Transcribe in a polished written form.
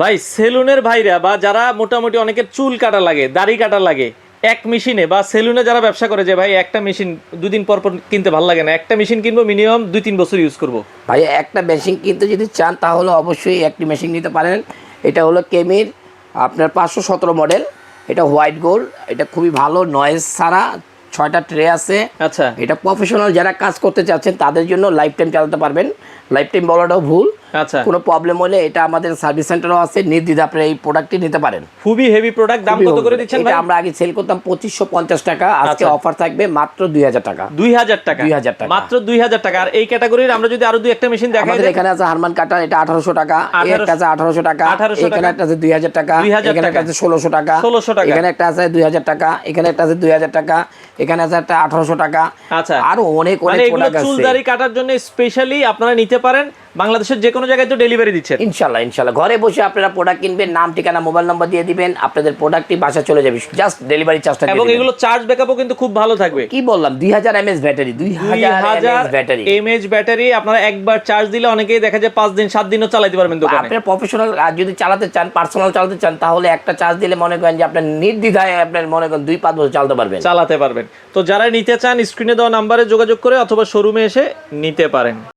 ভাই সেলুনের ভাইরা বা যারা মোটামুটি অনেকের চুল কাটা লাগে, দাড়ি কাটা লাগে, এক মেশিনে বা সেলুনে যারা ব্যবসা করে যে ভাই একটা মেশিন দুদিন পর পর কিনতে ভালো লাগে না, একটা মেশিন কিনবো মিনিমাম 2-3 বছর ইউজ করব। ভাই একটা মেশিন কিনতে যদি চান তাহলে অবশ্যই একটি মেশিন নিতে পারেন। এটা হলো কেমির আপনার 517 মডেল। এটা হোয়াইট গোল্ড, এটা খুবই ভালো, নয়েজ ছাড়া, 6টা ট্রে আছে। আচ্ছা এটা প্রফেশনাল যারা কাজ করতে চাচ্ছেন তাদের জন্য লাইফ টাইম চালাতে পারবেন। লাইফ টাইম বলাটাও ভুল। আচ্ছা, কোনো প্রবলেম হলে এটা আমাদের সার্ভিস সেন্টারও আছে, নির্দ্বিধায় আপনি এই প্রোডাক্টটি নিতে পারেন। খুবই হেভি প্রোডাক্ট। দাম কত করে দিচ্ছেন ভাই? এটা আমরা আগে সেল করতাম 2550 টাকা, আজকে আচ্ছা। অফার থাকবে মাত্র 2000 টাকা। 2000 টাকা, 2000 টাকা, মাত্র 2000 টাকা। আর এই ক্যাটাগরির আমরা যদি আরো দুই একটা মেশিন দেখাই, আমাদের এখানে আছে হারমান কাটার, এটা 1800 টাকা, একটা আছে 1800 টাকা, 1800 এখানে একটা আছে 2000 টাকা, 2000 এখানে একটা আছে 1600 টাকা, 1600 টাকা, এখানে একটা আছে 2000 টাকা, এখানে একটা আছে 2000 টাকা, এখানে আছে একটা 1800 টাকা। আচ্ছা, আরো অনেক মানে অনেক এগুলো প্রোডাক্ট চুল আছে। দাড়ি কাটার জন্য স্পেশালি আপনারা নিতে পারেন। বাংলাদেশের যে কোনো জায়গায় তো ডেলিভারি দিচ্ছেন ইনশাল্লাহ ইনশাল্লাহ। ঘরে বসে আপনারা প্রোডাক্ট কিনবেন, নাম ঠিকানা মোবাইল নাম্বার দিয়ে দিবেন, আপনাদের প্রোডাক্টটি বাসা চলে যাবে, জাস্ট ডেলিভারি চার্জটা দিয়ে এবং দিবেন। এগুলো চার্জ ব্যাকআপও কিন্তু খুব ভালো থাকবে। কি বললাম 2000 mAh battery, 2000 battery, mAh battery. আপনারা একবার চার্জ দিলে অনেকেই দেখা যায় 5 দিন 7 দিনও চালাতে পারবেন দোকানে। আপনি প্রফেশনাল আর যদি চালাতে চান, পার্সোনাল চালাতে চান, তাহলে একটা চার্জ দিলে মনে করেন যে আপনার নির্দ্বিধায় আপনার মনে করেন 2-5 বছর চালাতে পারবেন। তো যারা নিতে চান স্ক্রিনে দেওয়া নাম্বারে যোগাযোগ করে অথবা শোরুমে এসে নিতে পারেন।